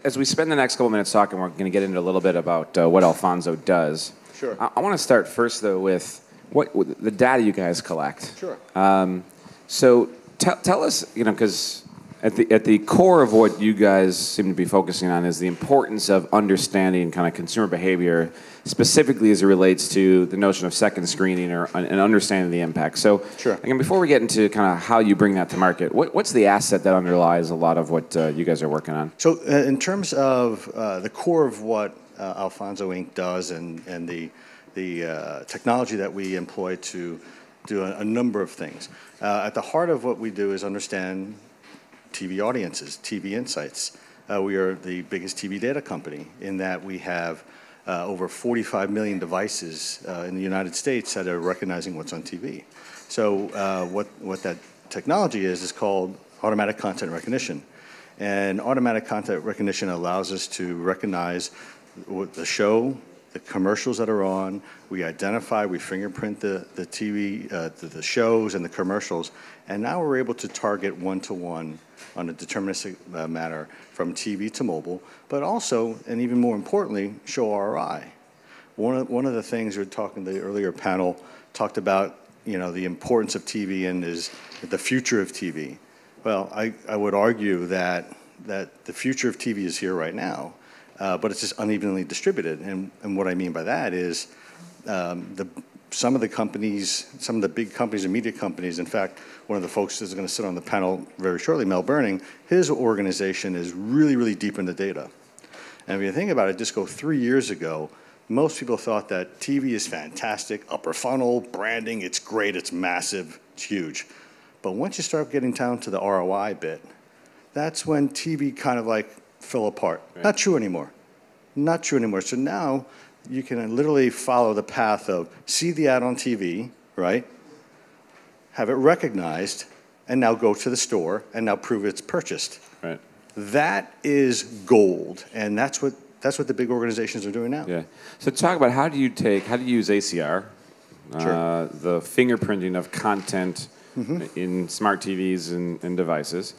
As we spend the next couple minutes talking, we're going to get into a little bit about what Alphonso does. Sure. I want to start first, though, with the data you guys collect. Sure. So tell us, because at the core of what you guys seem to be focusing on is the importance of understanding kind of consumer behavior, specifically as it relates to the notion of second screening and understanding the impact. So, sure. Again, before we get into kind of how you bring that to market, what's the asset that underlies a lot of what you guys are working on? So, in terms of the core of what Alphonso Inc. does and the technology that we employ to do a number of things, at the heart of what we do is understand TV audiences, TV insights. We are the biggest TV data company in that we have over 45 million devices in the United States that are recognizing what's on TV. So what that technology is called automatic content recognition. And automatic content recognition allows us to recognize the show, the commercials that are on. We identify, we fingerprint the TV, the shows and the commercials, and now we're able to target one-to-one on a deterministic manner from TV to mobile, but also, and even more importantly, show ROI. One of the things we were talking, the earlier panel talked about, the importance of TV and is the future of TV. Well, I would argue that the future of TV is here right now, but it's just unevenly distributed. And what I mean by that is some of the companies, some of the big companies and media companies, in fact, one of the folks that's going to sit on the panel very shortly, Mel Burning, his organization is really, really deep in the data. And if you think about it, just go 3 years ago, most people thought that TV is fantastic, upper funnel, branding, it's great, it's massive, it's huge. But once you start getting down to the ROI bit, that's when TV kind of like fell apart. Right. Not true anymore. Not true anymore. So now you can literally follow the path of see the ad on TV, right? Have it recognized, and now go to the store and now prove it's purchased. Right. That is gold, and that's what the big organizations are doing now. Yeah. So talk about how do you use ACR, Sure. the fingerprinting of content in smart TVs and devices.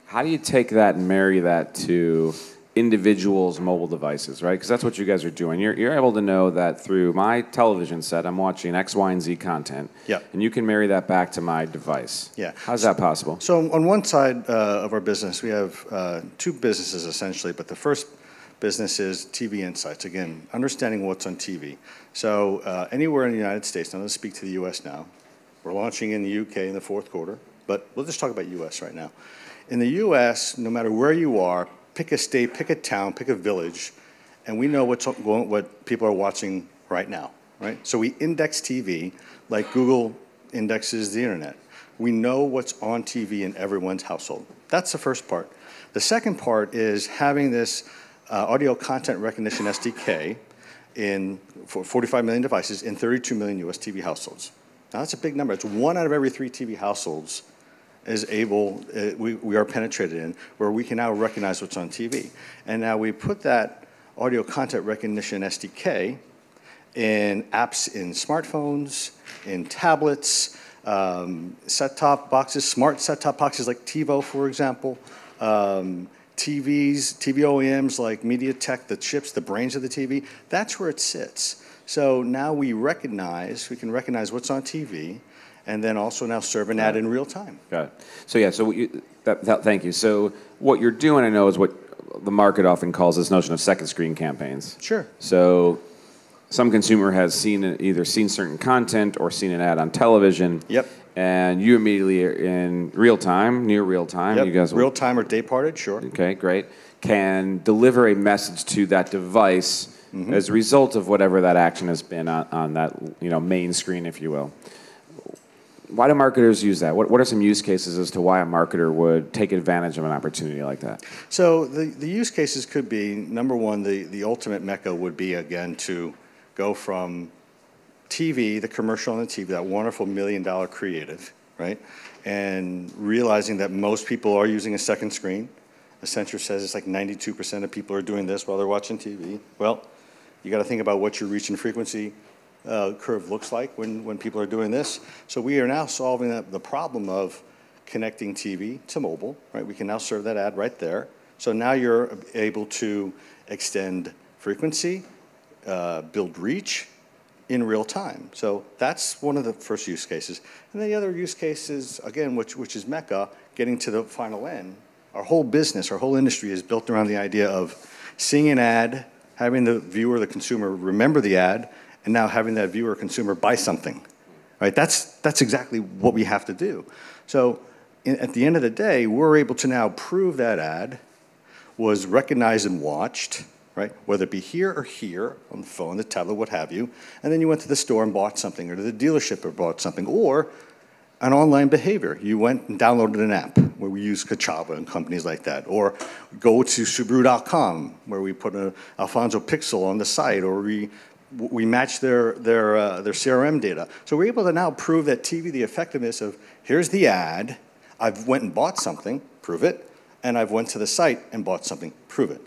How do you take that and marry that to individuals' mobile devices, right? Because that's what you guys are doing. You're able to know that through my television set, I'm watching X, Y, and Z content. Yep. And you can marry that back to my device. Yeah. How's that possible? So on one side of our business, we have two businesses essentially, but the first business is TV Insights. Again, understanding what's on TV. So anywhere in the United States, now let's speak to the U.S. now. We're launching in the U.K. in the fourth quarter, but we'll just talk about U.S. right now. In the U.S., no matter where you are, pick a state, pick a town, pick a village, and we know what people are watching right now, right? So we index TV like Google indexes the internet. We know what's on TV in everyone's household. That's the first part. The second part is having this audio content recognition SDK for 45 million devices in 32 million US TV households. Now that's a big number. It's 1 out of every 3 TV households is able, we are penetrated in, where we can now recognize what's on TV. And now we put that audio content recognition SDK in apps in smartphones, in tablets, set-top boxes, smart set-top boxes like TiVo, for example, TVs, TV OEMs like MediaTek, the chips, the brains of the TV. That's where it sits. So now we can recognize what's on TV, and then also now serve an ad in real time. Got it. So yeah, thank you. So what you're doing, I know, is what the market often calls this notion of second screen campaigns. Sure. So some consumer has either seen certain content or seen an ad on television. Yep. And you immediately are in real time, near real time. Yep. You guys real time or day parted, sure. Okay, great. Can deliver a message to that device as a result of whatever that action has been on that main screen, if you will. Why do marketers use that? What are some use cases as to why a marketer would take advantage of an opportunity like that? So the use cases could be, number one, the ultimate mecca would be, again, to go from TV, the commercial on the TV, that wonderful $1 million creative, right? And realizing that most people are using a second screen. Accenture says it's like 92% of people are doing this while they're watching TV. Well, you got to think about what your reach and frequency curve looks like when people are doing this. So we are now solving the problem of connecting TV to mobile, right? We can now serve that ad right there. So now you're able to extend frequency, build reach in real time. So that's one of the first use cases. And the other use case is, again, which is Mecca, getting to the final end. Our whole business, our whole industry is built around the idea of seeing an ad, having the viewer, the consumer remember the ad, and now having that viewer or consumer buy something. Right? That's exactly what we have to do. So at the end of the day, we're able to now prove that ad was recognized and watched, right? Whether it be here or here, on the phone, the tablet, what have you, and then you went to the store and bought something, or to the dealership and bought something, or an online behavior. You went and downloaded an app where we use Kachava and companies like that, or go to Subaru.com where we put an Alphonso pixel on the site, or we match their CRM data. So we're able to now prove that TV, the effectiveness of, here's the ad, I've went and bought something, prove it, and I've went to the site and bought something, prove it.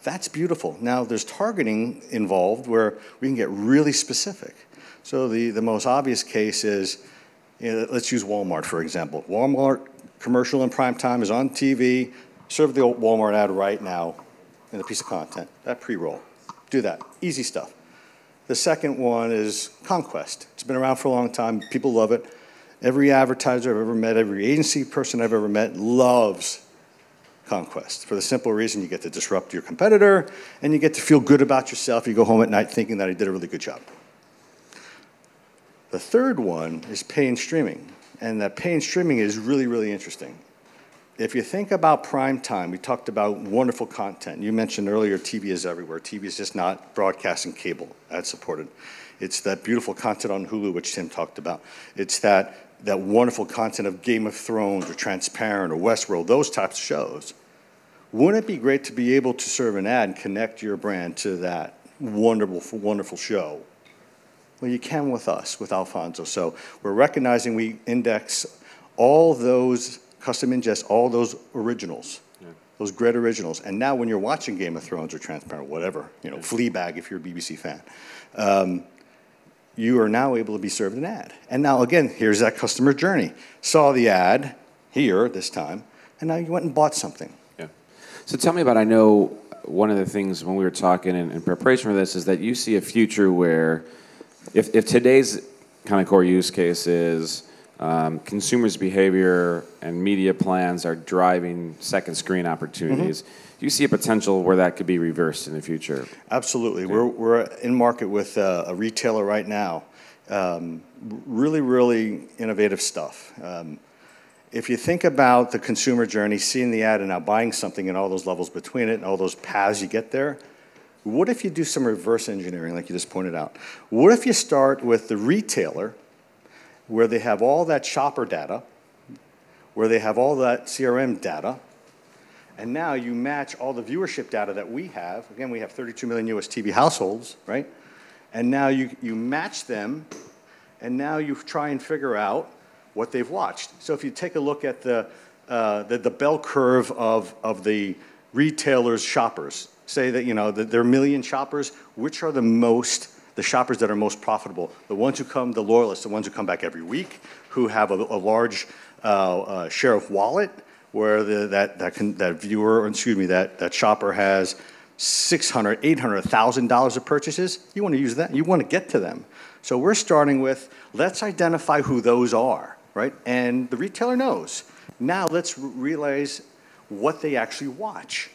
That's beautiful. Now there's targeting involved where we can get really specific. So the most obvious case is, let's use Walmart, for example. Walmart commercial in prime time is on TV. Serve the old Walmart ad right now in a piece of content. That pre-roll. Do that. Easy stuff. The second one is Conquest. It's been around for a long time. People love it. Every advertiser I've ever met, every agency person I've ever met loves Conquest for the simple reason you get to disrupt your competitor and you get to feel good about yourself. You go home at night thinking that I did a really good job. The third one is pay and streaming, and that pay and streaming is really, really interesting. If you think about prime time, we talked about wonderful content. You mentioned earlier TV is everywhere. TV is just not broadcasting cable, ad-supported. It's that beautiful content on Hulu, which Tim talked about. It's that wonderful content of Game of Thrones or Transparent or Westworld, those types of shows. Wouldn't it be great to be able to serve an ad and connect your brand to that wonderful, wonderful show? Well, you can with us, with Alphonso. So we're recognizing we index all those, custom ingest all those originals, those great originals. And now when you're watching Game of Thrones or Transparent, whatever, Fleabag if you're a BBC fan, you are now able to be served an ad. And now, again, here's that customer journey. Saw the ad here this time, and now you went and bought something. Yeah. So tell me about, I know one of the things when we were talking in preparation for this is that you see a future where if today's kind of core use case is consumers' behavior and media plans are driving second screen opportunities, do you see a potential where that could be reversed in the future? Absolutely. Okay. We're in market with a retailer right now. Really, really innovative stuff. If you think about the consumer journey, seeing the ad and now buying something and all those levels between it and all those paths you get there, what if you do some reverse engineering like you just pointed out? What if you start with the retailer where they have all that shopper data, where they have all that CRM data, and now you match all the viewership data that we have. Again, we have 32 million US TV households, right? And now you match them, and now you try and figure out what they've watched. So if you take a look at the bell curve of the retailers' shoppers, say that there are a million shoppers, which are the shoppers that are most profitable? The ones who come, the loyalists, the ones who come back every week, who have a large share of wallet, where that viewer, that shopper has $600, $800, $1,000 of purchases. You want to use that. You want to get to them. So we're starting with, let's identify who those are, right? And the retailer knows. Now let's realize what they actually watch.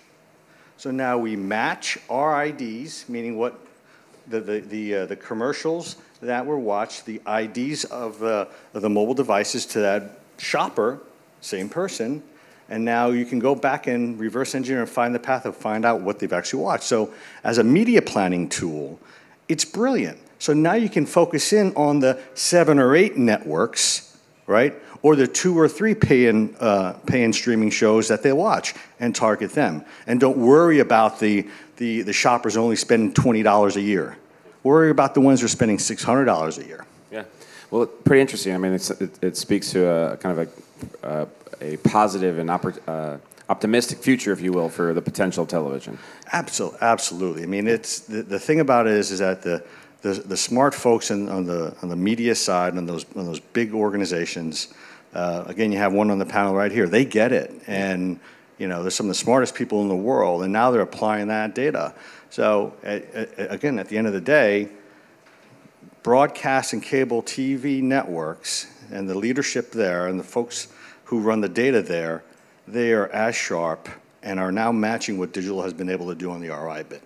So now we match our IDs, meaning what the commercials that were watched, the IDs of the mobile devices to that shopper, same person. And now you can go back and reverse engineer and find the path and find out what they've actually watched. So as a media planning tool, it's brilliant. So now you can focus in on the 7 or 8 networks, right? Or the 2 or 3 pay and streaming shows that they watch and target them. And don't worry about the shoppers only spending $20 a year. Worry about the ones who are spending $600 a year. Yeah. Well, pretty interesting. I mean, it speaks to a kind of a positive and optimistic future, if you will, for the potential of television. Absolutely. I mean, it's the thing about it is that the smart folks on the media side and those big organizations. Again, you have one on the panel right here. They get it, and You know, they're some of the smartest people in the world, and now they're applying that data. So again, at the end of the day, broadcast and cable TV networks and the leadership there and the folks who run the data there, they are as sharp and are now matching what digital has been able to do on the RI bit.